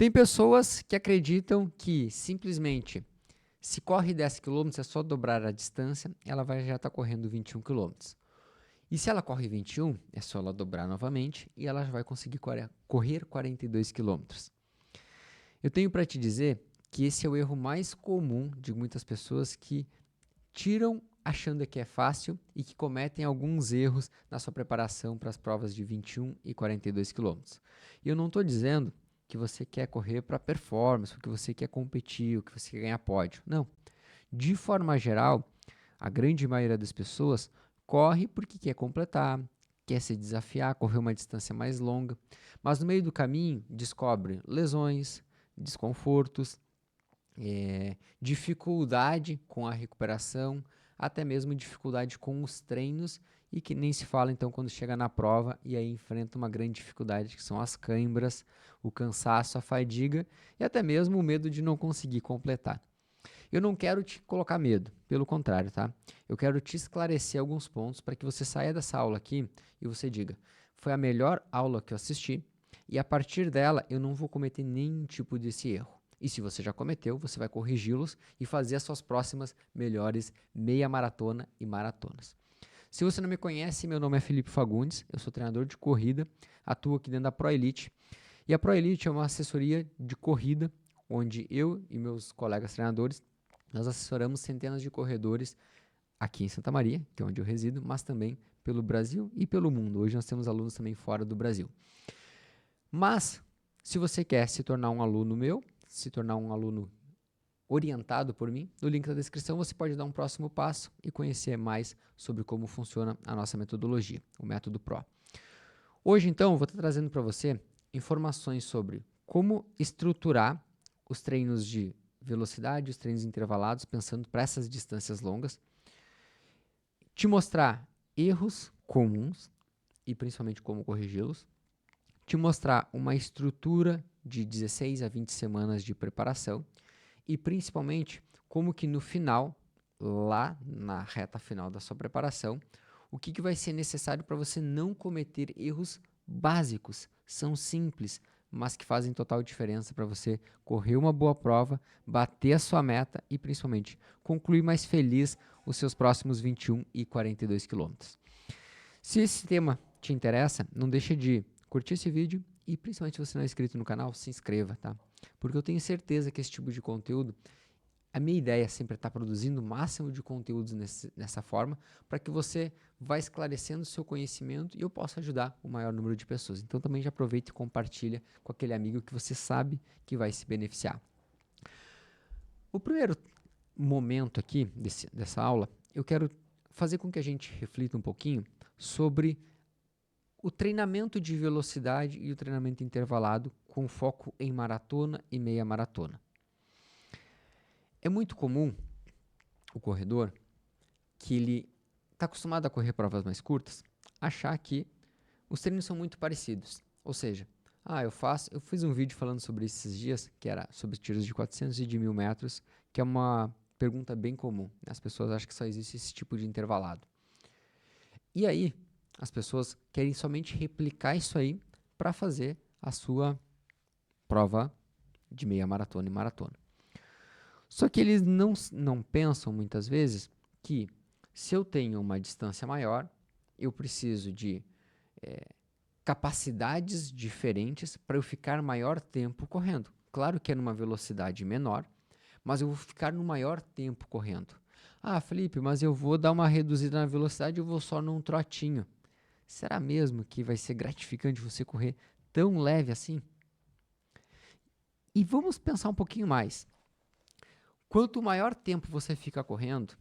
Tem pessoas que acreditam que simplesmente se corre 10 quilômetros é só dobrar a distância, ela vai já estar correndo 21 quilômetros. E se ela corre 21, é só ela dobrar novamente e ela já vai conseguir correr 42 quilômetros. Eu tenho para te dizer que esse é o erro mais comum de muitas pessoas que tiram achando que é fácil e que cometem alguns erros na sua preparação para as provas de 21 e 42 quilômetros. E eu não estou dizendo que você quer correr para performance, que você quer competir, que você quer ganhar pódio. Não. De forma geral, a grande maioria das pessoas corre porque quer completar, quer se desafiar, correr uma distância mais longa, mas no meio do caminho descobre lesões, desconfortos, dificuldade com a recuperação, até mesmo dificuldade com os treinos e que nem se fala então quando chega na prova e aí enfrenta uma grande dificuldade que são as câimbras, o cansaço, a fadiga e até mesmo o medo de não conseguir completar. Eu não quero te colocar medo, pelo contrário, tá? Eu quero te esclarecer alguns pontos para que você saia dessa aula aqui e você diga: foi a melhor aula que eu assisti e a partir dela eu não vou cometer nenhum tipo desse erro. E se você já cometeu, você vai corrigi-los e fazer as suas próximas melhores meia maratona e maratonas. Se você não me conhece, meu nome é Felipe Fagundes, eu sou treinador de corrida, atuo aqui dentro da ProElite. E a ProElite é uma assessoria de corrida, onde eu e meus colegas treinadores, nós assessoramos centenas de corredores aqui em Santa Maria, que é onde eu resido, mas também pelo Brasil e pelo mundo. Hoje nós temos alunos também fora do Brasil. Mas, se você quer se tornar um aluno meu, se tornar um aluno orientado por mim, no link da descrição você pode dar um próximo passo e conhecer mais sobre como funciona a nossa metodologia, o método PRO. Hoje, então, eu vou estar trazendo para você informações sobre como estruturar os treinos de velocidade, os treinos intervalados, pensando para essas distâncias longas, te mostrar erros comuns e principalmente como corrigi-los, te mostrar uma estrutura de 16 a 20 semanas de preparação e principalmente como que no final, lá na reta final da sua preparação, o que vai ser necessário para você não cometer erros básicos, são simples, mas que fazem total diferença para você correr uma boa prova, bater a sua meta e principalmente concluir mais feliz os seus próximos 21 e 42 quilômetros. Se esse tema te interessa, não deixe de curtir esse vídeo e principalmente se você não é inscrito no canal, se inscreva, tá? Porque eu tenho certeza que esse tipo de conteúdo, a minha ideia é sempre estar produzindo o máximo de conteúdos nessa forma, para que você vá esclarecendo o seu conhecimento e eu possa ajudar o maior número de pessoas. Então também já aproveita e compartilha com aquele amigo que você sabe que vai se beneficiar. O primeiro momento aqui dessa aula, eu quero fazer com que a gente reflita um pouquinho sobre o treinamento de velocidade e o treinamento intervalado com foco em maratona e meia maratona. É muito comum o corredor que ele está acostumado a correr provas mais curtas, achar que os treinos são muito parecidos. Ou seja, eu fiz um vídeo falando sobre isso esses dias, que era sobre tiros de 400 e de 1.000 metros, que é uma pergunta bem comum. As pessoas acham que só existe esse tipo de intervalado. E aí, as pessoas querem somente replicar isso aí para fazer a sua prova de meia maratona e maratona. Só que eles não pensam muitas vezes que se eu tenho uma distância maior, eu preciso de capacidades diferentes para eu ficar maior tempo correndo. Claro que é numa velocidade menor, mas eu vou ficar no maior tempo correndo. Ah, Felipe, mas eu vou dar uma reduzida na velocidade, eu vou só num trotinho. Será mesmo que vai ser gratificante você correr tão leve assim? E vamos pensar um pouquinho mais. Quanto maior tempo você fica correndo,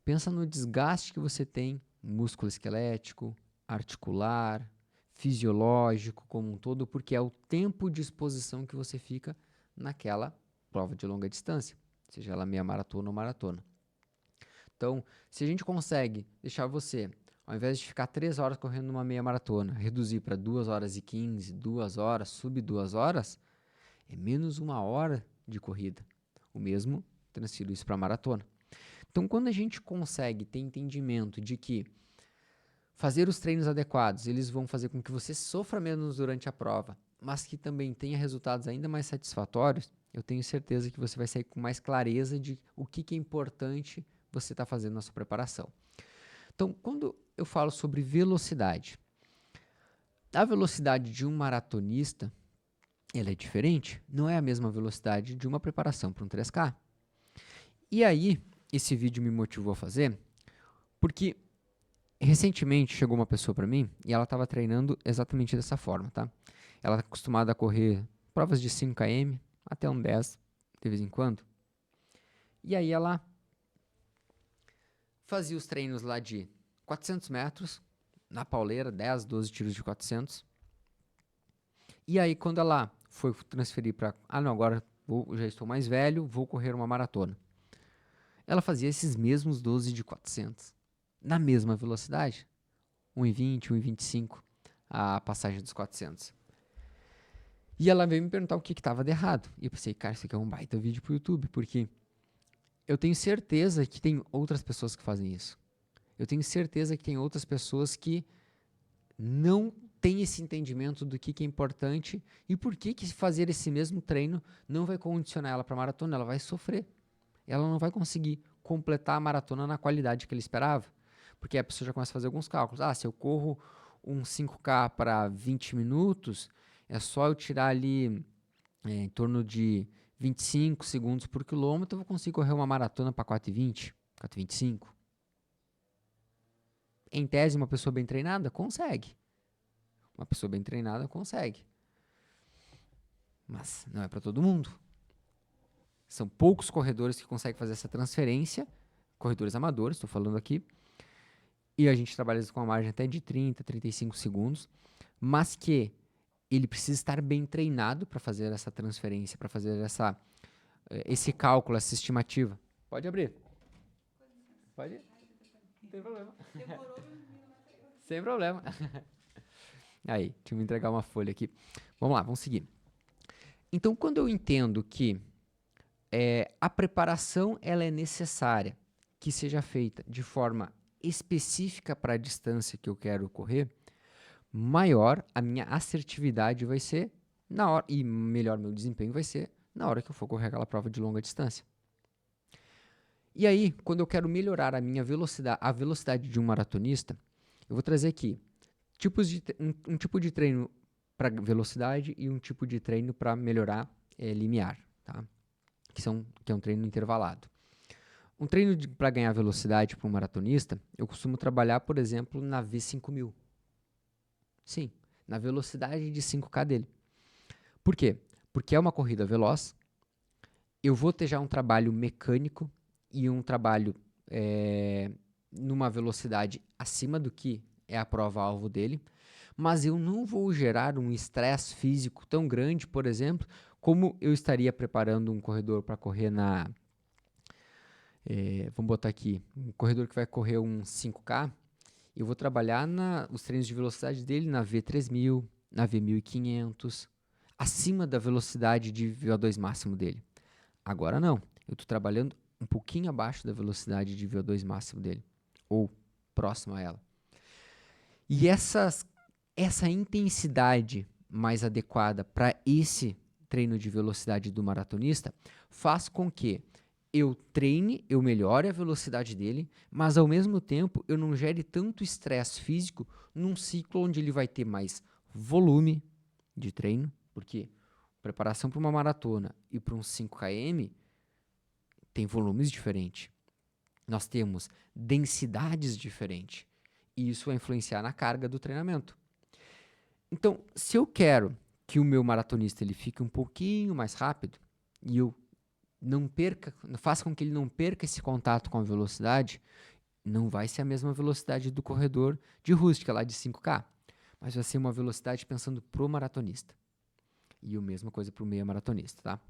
pensa no desgaste que você tem músculo esquelético, articular, fisiológico como um todo, porque é o tempo de exposição que você fica naquela prova de longa distância, seja ela meia maratona ou maratona. Então, se a gente consegue deixar você, ao invés de ficar 3 horas correndo numa meia maratona, reduzir para 2 horas e 15, 2 horas, sub 2 horas, é menos 1 hora de corrida. O mesmo transfiro isso para a maratona. Então, quando a gente consegue ter entendimento de que fazer os treinos adequados, eles vão fazer com que você sofra menos durante a prova mas que também tenha resultados ainda mais satisfatórios, eu tenho certeza que você vai sair com mais clareza de o que é importante você estar fazendo na sua preparação. Então, quando eu falo sobre velocidade, a velocidade de um maratonista, ela é diferente, não é a mesma velocidade de uma preparação para um 3K. E aí, esse vídeo me motivou a fazer, porque recentemente chegou uma pessoa para mim e ela estava treinando exatamente dessa forma, tá? Ela é acostumada a correr provas de 5 km, até um 10, de vez em quando. E aí ela fazia os treinos lá de 400 metros, na pauleira, 10, 12 tiros de 400. E aí quando ela foi transferir para, não, agora já estou mais velho, vou correr uma maratona. Ela fazia esses mesmos 12 de 400, na mesma velocidade, 1,20, 1,25, a passagem dos 400. E ela veio me perguntar o que estava de errado. E eu pensei, cara, isso aqui é um baita vídeo pro YouTube, porque eu tenho certeza que tem outras pessoas que fazem isso. Eu tenho certeza que tem outras pessoas que não têm esse entendimento do que é importante e por que fazer esse mesmo treino não vai condicionar ela para a maratona, ela vai sofrer. Ela não vai conseguir completar a maratona na qualidade que ele esperava. Porque a pessoa já começa a fazer alguns cálculos. Se eu corro um 5K para 20 minutos, é só eu tirar ali em torno de 25 segundos por quilômetro, eu vou conseguir correr uma maratona para 4,20, 4,25. Em tese, uma pessoa bem treinada consegue. Uma pessoa bem treinada consegue. Mas não é para todo mundo. São poucos corredores que conseguem fazer essa transferência. Corredores amadores, estou falando aqui. E a gente trabalha com uma margem até de 30, 35 segundos. Mas que ele precisa estar bem treinado para fazer essa transferência, para fazer esse cálculo, essa estimativa. Pode abrir. Pode ir. Não tem problema. Sem problema. Aí, deixa eu me entregar uma folha aqui. Vamos lá, vamos seguir. Então, quando eu entendo que a preparação ela é necessária, que seja feita de forma específica para a distância que eu quero correr, maior a minha assertividade vai ser na hora, e melhor meu desempenho vai ser na hora que eu for correr aquela prova de longa distância. E aí, quando eu quero melhorar a minha velocidade, a velocidade de um maratonista, eu vou trazer aqui um tipo de treino para velocidade e um tipo de treino para melhorar limiar, tá? Que é um treino intervalado. Um treino para ganhar velocidade para um maratonista, eu costumo trabalhar, por exemplo, na V5000. Sim, na velocidade de 5K dele. Por quê? Porque é uma corrida veloz, eu vou ter já um trabalho mecânico e um trabalho numa velocidade acima do que é a prova-alvo dele, mas eu não vou gerar um estresse físico tão grande, por exemplo, como eu estaria preparando um corredor para correr vamos botar aqui, um corredor que vai correr um 5K, eu vou trabalhar os treinos de velocidade dele na V3000, na V1500, acima da velocidade de VO2 máximo dele. Agora não, eu estou trabalhando um pouquinho abaixo da velocidade de VO2 máximo dele, ou próximo a ela. E essa intensidade mais adequada para esse treino de velocidade do maratonista faz com que eu treine, eu melhore a velocidade dele, mas ao mesmo tempo eu não gere tanto estresse físico num ciclo onde ele vai ter mais volume de treino, porque preparação para uma maratona e para um 5 km tem volumes diferentes. Nós temos densidades diferentes e isso vai influenciar na carga do treinamento. Então, se eu quero que o meu maratonista ele fique um pouquinho mais rápido e eu faça com que ele não perca esse contato com a velocidade, não vai ser a mesma velocidade do corredor de rústica lá de 5K, mas vai ser uma velocidade pensando pro maratonista. E a mesma coisa pro meio maratonista, tá?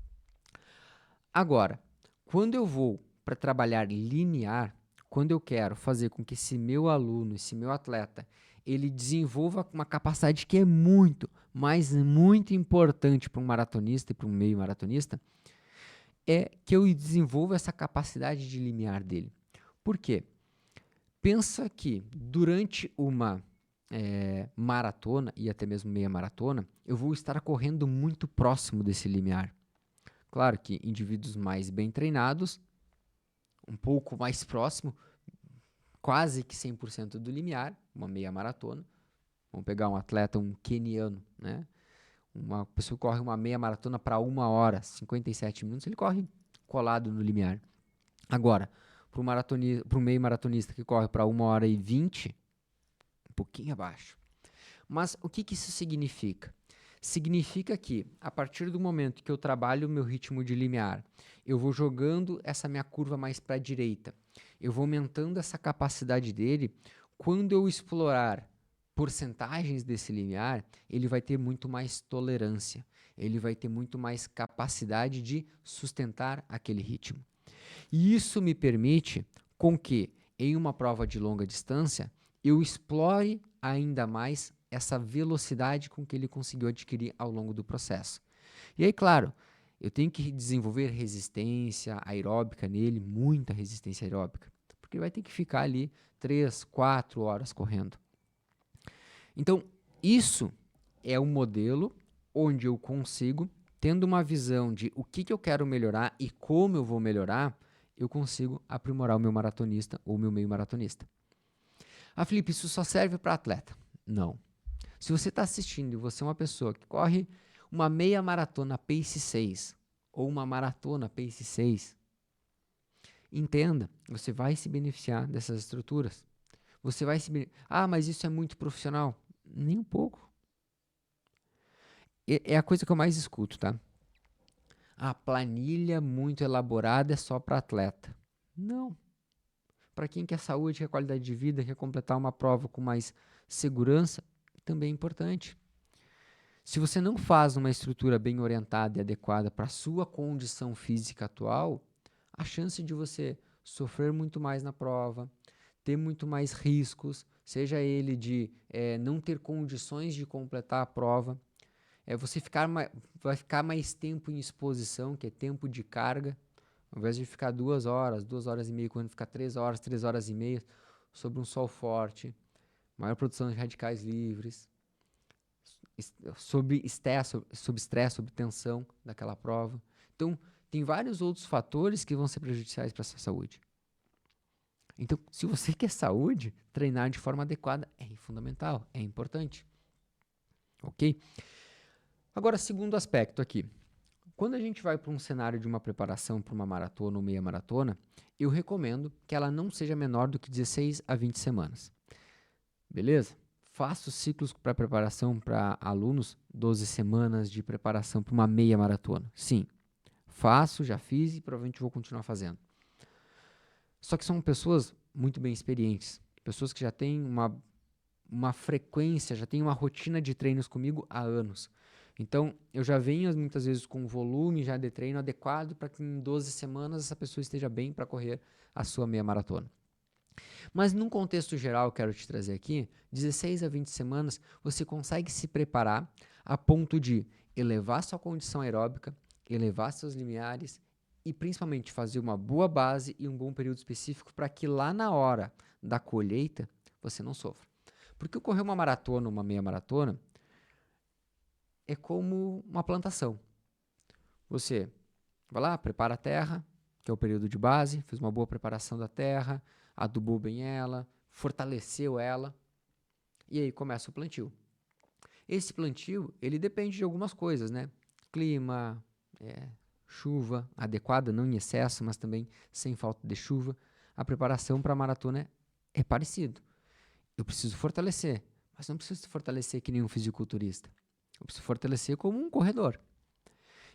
Agora, quando eu vou para trabalhar linear, quando eu quero fazer com que esse meu aluno, esse meu atleta, ele desenvolva uma capacidade que é muito, mas muito importante para um maratonista e para um meio maratonista, é que eu desenvolva essa capacidade de limiar dele. Por quê? Pensa que durante uma maratona e até mesmo meia maratona, eu vou estar correndo muito próximo desse limiar. Claro que indivíduos mais bem treinados, um pouco mais próximo, quase que 100% do limiar, uma meia maratona. Vamos pegar um atleta, um queniano, né? Uma pessoa que corre uma meia maratona para 1 hora, 57 minutos, ele corre colado no limiar. Agora, para um meio maratonista que corre para 1 hora e 20, um pouquinho abaixo. Mas o que isso significa? Significa que, a partir do momento que eu trabalho o meu ritmo de limiar, eu vou jogando essa minha curva mais para a direita, eu vou aumentando essa capacidade dele. Quando eu explorar porcentagens desse limiar, ele vai ter muito mais tolerância, ele vai ter muito mais capacidade de sustentar aquele ritmo. E isso me permite com que, em uma prova de longa distância, eu explore ainda mais essa velocidade com que ele conseguiu adquirir ao longo do processo. E aí, claro, eu tenho que desenvolver resistência aeróbica nele, muita resistência aeróbica, porque ele vai ter que ficar ali 3, 4 horas correndo. Então, isso é um modelo onde eu consigo, tendo uma visão de o que eu quero melhorar e como eu vou melhorar, eu consigo aprimorar o meu maratonista ou o meu meio maratonista. Ah, Felipe, isso só serve para atleta? Não. Se você está assistindo e você é uma pessoa que corre uma meia maratona Pace 6 ou uma maratona Pace 6, entenda, você vai se beneficiar dessas estruturas. Você vai se mas isso é muito profissional. Nem um pouco. É a coisa que eu mais escuto, tá? A planilha muito elaborada é só para atleta. Não. Para quem quer saúde, quer qualidade de vida, quer completar uma prova com mais segurança, também é importante. Se você não faz uma estrutura bem orientada e adequada para a sua condição física atual, a chance de você sofrer muito mais na prova, ter muito mais riscos, seja ele de não ter condições de completar a prova, você vai ficar mais tempo em exposição, que é tempo de carga, ao invés de ficar 2 horas, 2 horas e meia, quando ficar 3 horas, 3 horas e meia, sob um sol forte, maior produção de radicais livres, sob estresse, sob tensão daquela prova. Então, tem vários outros fatores que vão ser prejudiciais para a sua saúde. Então, se você quer saúde, treinar de forma adequada é fundamental, é importante. Ok? Agora, segundo aspecto aqui. Quando a gente vai para um cenário de uma preparação para uma maratona ou meia maratona, eu recomendo que ela não seja menor do que 16 a 20 semanas. Beleza? Faço ciclos para preparação para alunos, 12 semanas de preparação para uma meia maratona. Sim, faço, já fiz e provavelmente vou continuar fazendo. Só que são pessoas muito bem experientes, pessoas que já têm uma frequência, já têm uma rotina de treinos comigo há anos. Então, eu já venho muitas vezes com um volume já de treino adequado para que em 12 semanas essa pessoa esteja bem para correr a sua meia maratona. Mas num contexto geral, eu quero te trazer aqui, 16 a 20 semanas, você consegue se preparar a ponto de elevar sua condição aeróbica, elevar seus limiares e principalmente fazer uma boa base e um bom período específico para que lá na hora da colheita você não sofra. Porque correr uma maratona, uma meia maratona, é como uma plantação. Você vai lá, prepara a terra, que é o período de base, fez uma boa preparação da terra, adubou bem ela, fortaleceu ela, e aí começa o plantio. Esse plantio, ele depende de algumas coisas, né? Clima, chuva adequada, não em excesso, mas também sem falta de chuva. A preparação para a maratona é parecido. Eu preciso fortalecer, mas não preciso fortalecer que nem um fisiculturista. Eu preciso fortalecer como um corredor.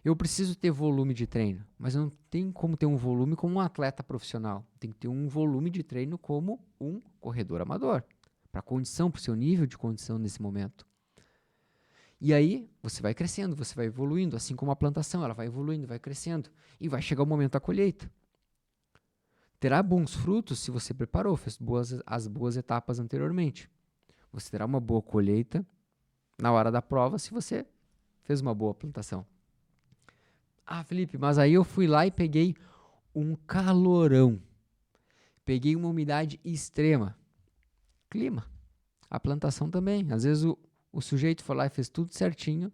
Eu preciso ter volume de treino, mas não tem como ter um volume como um atleta profissional. Tem que ter um volume de treino como um corredor amador, para a condição, para o seu nível de condição nesse momento. E aí, você vai crescendo, você vai evoluindo, assim como a plantação, ela vai evoluindo, vai crescendo, e vai chegar o momento da colheita. Terá bons frutos se você preparou, fez as boas etapas anteriormente. Você terá uma boa colheita na hora da prova se você fez uma boa plantação. Ah, Felipe, mas aí eu fui lá e peguei um calorão. Peguei uma umidade extrema. Clima. A plantação também. Às vezes o sujeito foi lá e fez tudo certinho,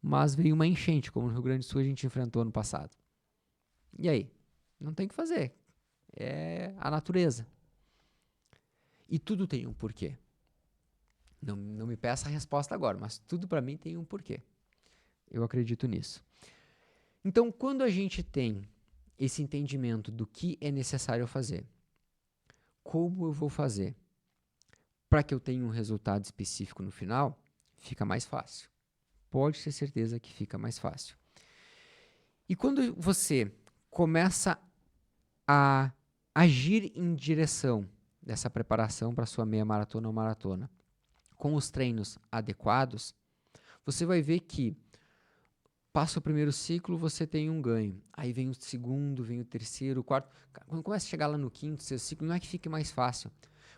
mas veio uma enchente, como no Rio Grande do Sul a gente enfrentou ano passado. E aí? Não tem o que fazer. É a natureza. E tudo tem um porquê. Não me peça a resposta agora, mas tudo para mim tem um porquê. Eu acredito nisso. Então, quando a gente tem esse entendimento do que é necessário fazer, como eu vou fazer para que eu tenha um resultado específico no final, fica mais fácil. Pode ter certeza que fica mais fácil. E quando você começa a agir em direção dessa preparação para sua meia maratona ou maratona, com os treinos adequados, você vai ver que passa o primeiro ciclo, você tem um ganho. Aí vem o segundo, vem o terceiro, o quarto. Quando começa a chegar lá no quinto, sexto ciclo, não é que fique mais fácil,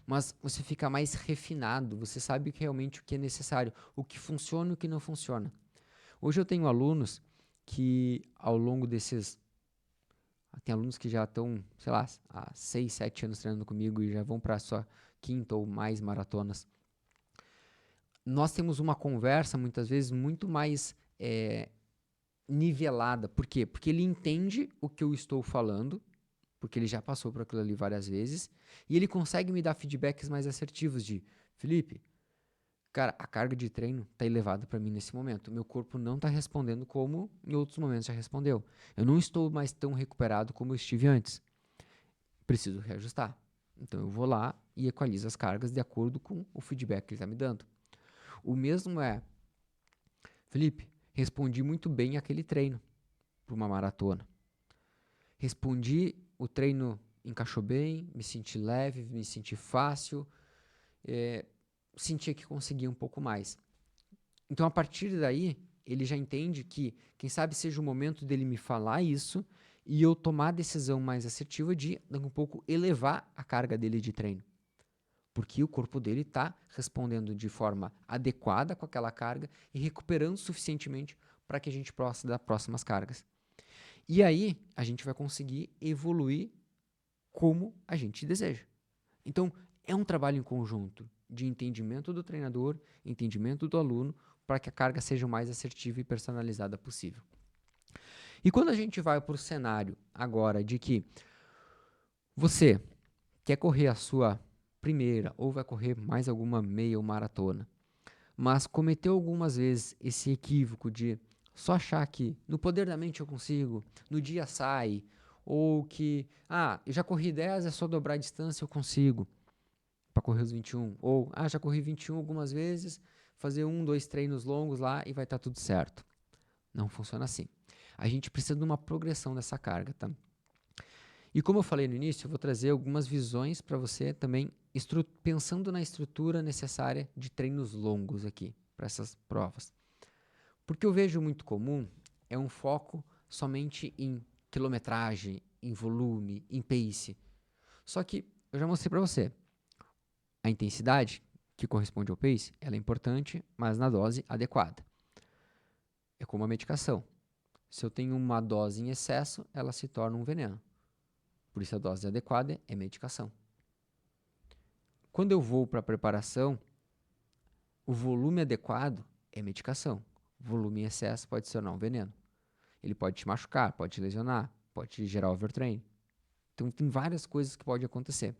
mas você fica mais refinado, você sabe realmente o que é necessário, o que funciona e o que não funciona. Hoje eu tenho alunos que, ao longo desses... Tem alunos que já estão, sei lá, há 6, 7 anos treinando comigo e já vão para a sua quinta ou mais maratonas. Nós temos uma conversa, muitas vezes, muito mais nivelada. Por quê? Porque ele entende o que eu estou falando, porque ele já passou por aquilo ali várias vezes, e ele consegue me dar feedbacks mais assertivos de: Felipe, cara, a carga de treino está elevada para mim nesse momento. Meu corpo não está respondendo como em outros momentos já respondeu. Eu não estou mais tão recuperado como eu estive antes. Preciso reajustar. Então eu vou lá e equalizo as cargas de acordo com o feedback que ele está me dando. O mesmo é: Felipe, respondi muito bem aquele treino para uma maratona. Respondi, o treino encaixou bem, me senti leve, me senti fácil, sentia que conseguia um pouco mais. Então, a partir daí, ele já entende que, quem sabe, seja o momento dele me falar isso e eu tomar a decisão mais assertiva de, daqui a um pouco, elevar a carga dele de treino. Porque o corpo dele está respondendo de forma adequada com aquela carga e recuperando suficientemente para que a gente possa dar próximas cargas. E aí, a gente vai conseguir evoluir como a gente deseja. Então, é um trabalho em conjunto de entendimento do treinador, entendimento do aluno, para que a carga seja o mais assertiva e personalizada possível. E quando a gente vai para o cenário agora de que você quer correr a sua primeira ou vai correr mais alguma meia ou maratona, mas cometeu algumas vezes esse equívoco de só achar que no poder da mente eu consigo, no dia sai, ou que, eu já corri 10, é só dobrar a distância, eu consigo, para correr os 21. Ou, já corri 21 algumas vezes, fazer 1, 2 treinos longos lá e vai estar tudo certo. Não funciona assim. A gente precisa de uma progressão dessa carga, tá? E como eu falei no início, eu vou trazer algumas visões para você também, pensando na estrutura necessária de treinos longos aqui, para essas provas. Porque eu vejo muito comum é um foco somente em quilometragem, em volume, em pace. Só que eu já mostrei para você, a intensidade, que corresponde ao pace, ela é importante, mas na dose adequada. É como a medicação. Se eu tenho uma dose em excesso, ela se torna um veneno. Por isso a dose adequada é medicação. Quando eu vou para a preparação, o volume adequado é medicação. O volume em excesso pode se tornar um veneno. Ele pode te machucar, pode te lesionar, pode te gerar overtraining. Então tem várias coisas que podem acontecer.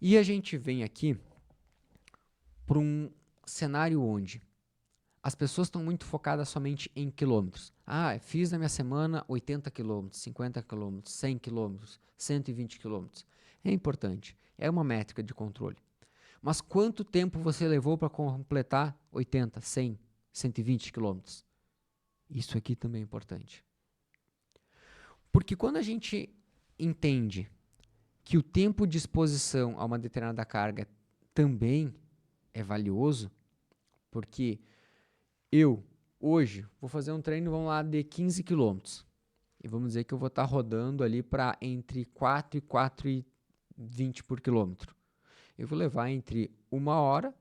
E a gente vem aqui para um cenário onde as pessoas estão muito focadas somente em quilômetros. Fiz na minha semana 80 quilômetros, 50 quilômetros, 100 quilômetros, 120 quilômetros. É importante, é uma métrica de controle. Mas quanto tempo você levou para completar 80, 100, 120 quilômetros? Isso aqui também é importante. Porque quando a gente entende que o tempo de exposição a uma determinada carga também é valioso, porque eu, hoje, vou fazer um treino, vamos lá, de 15 quilômetros. E vamos dizer que eu vou estar rodando ali para entre 4 e 4,20 por quilômetro. Eu vou levar entre 1 hora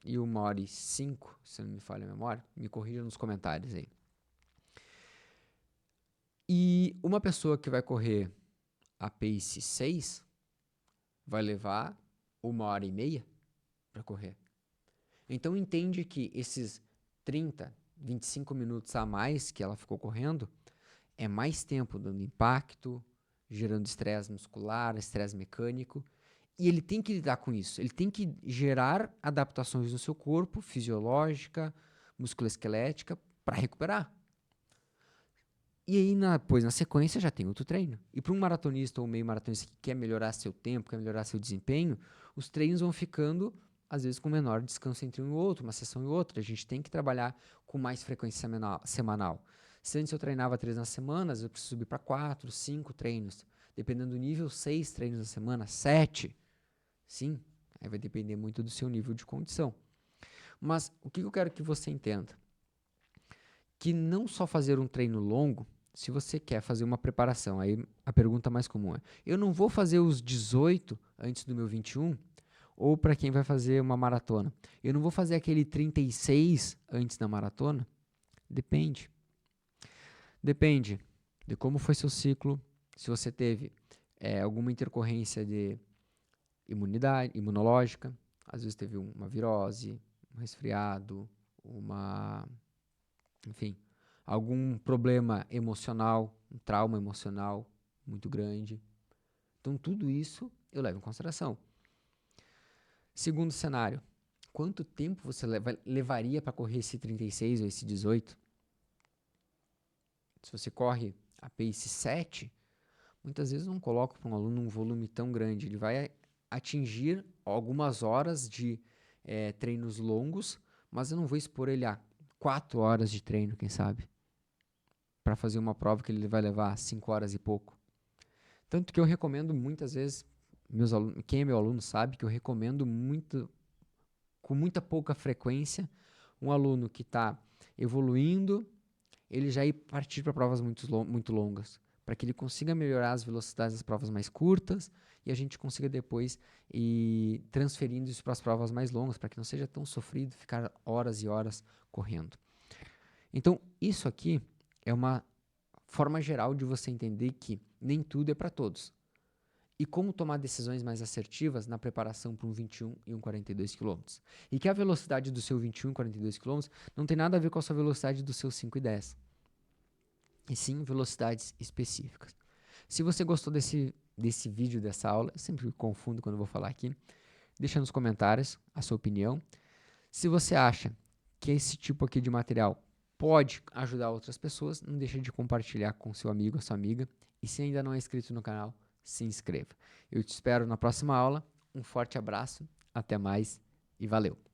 e 1h05, se não me falha a memória. Me corrija nos comentários aí. E uma pessoa que vai correr a pace 6 vai levar 1h30. para correr. Então entende que esses 30, 25 minutos a mais que ela ficou correndo é mais tempo dando impacto, gerando estresse muscular, estresse mecânico, e ele tem que lidar com isso. Ele tem que gerar adaptações no seu corpo, fisiológica, musculoesquelética, para recuperar. E aí, depois, na sequência, já tem outro treino. E para um maratonista ou meio maratonista que quer melhorar seu tempo, quer melhorar seu desempenho, os treinos vão ficando, às vezes, com menor descanso entre um e outro, uma sessão e outra. A gente tem que trabalhar com mais frequência semanal. Se antes eu treinava 3 na semana, eu preciso subir para 4, 5 treinos. Dependendo do nível, 6 treinos na semana, 7. Sim, aí vai depender muito do seu nível de condição. Mas o que eu quero que você entenda? Que não só fazer um treino longo, se você quer fazer uma preparação, aí a pergunta mais comum é: eu não vou fazer os 18 antes do meu 21? Ou para quem vai fazer uma maratona, eu não vou fazer aquele 36 antes da maratona? Depende. Depende de como foi seu ciclo, se você teve alguma intercorrência de imunológica, às vezes teve uma virose, um resfriado, enfim, algum problema emocional, um trauma emocional muito grande. Então, tudo isso eu levo em consideração. Segundo cenário, quanto tempo você levaria para correr esse 36 ou esse 18? Se você corre a pace 7, muitas vezes não coloco para um aluno um volume tão grande. Ele vai atingir algumas horas de treinos longos, mas eu não vou expor ele a 4 horas de treino, quem sabe, para fazer uma prova que ele vai levar 5 horas e pouco. Tanto que eu recomendo muitas vezes, quem é meu aluno sabe que eu recomendo muito, com muita pouca frequência, um aluno que está evoluindo, ele já ir partir para provas muito longas, para que ele consiga melhorar as velocidades das provas mais curtas e a gente consiga depois ir transferindo isso para as provas mais longas, para que não seja tão sofrido ficar horas e horas correndo. Então, isso aqui é uma forma geral de você entender que nem tudo é para todos. E como tomar decisões mais assertivas na preparação para um 21 e um 42 km. E que a velocidade do seu 21 e 42 km não tem nada a ver com a sua velocidade do seu 5 e 10. E sim velocidades específicas. Se você gostou desse vídeo, dessa aula, eu sempre me confundo quando vou falar aqui, deixa nos comentários a sua opinião. Se você acha que esse tipo aqui de material pode ajudar outras pessoas, não deixe de compartilhar com seu amigo ou sua amiga. E se ainda não é inscrito no canal, se inscreva. Eu te espero na próxima aula. Um forte abraço, até mais e valeu!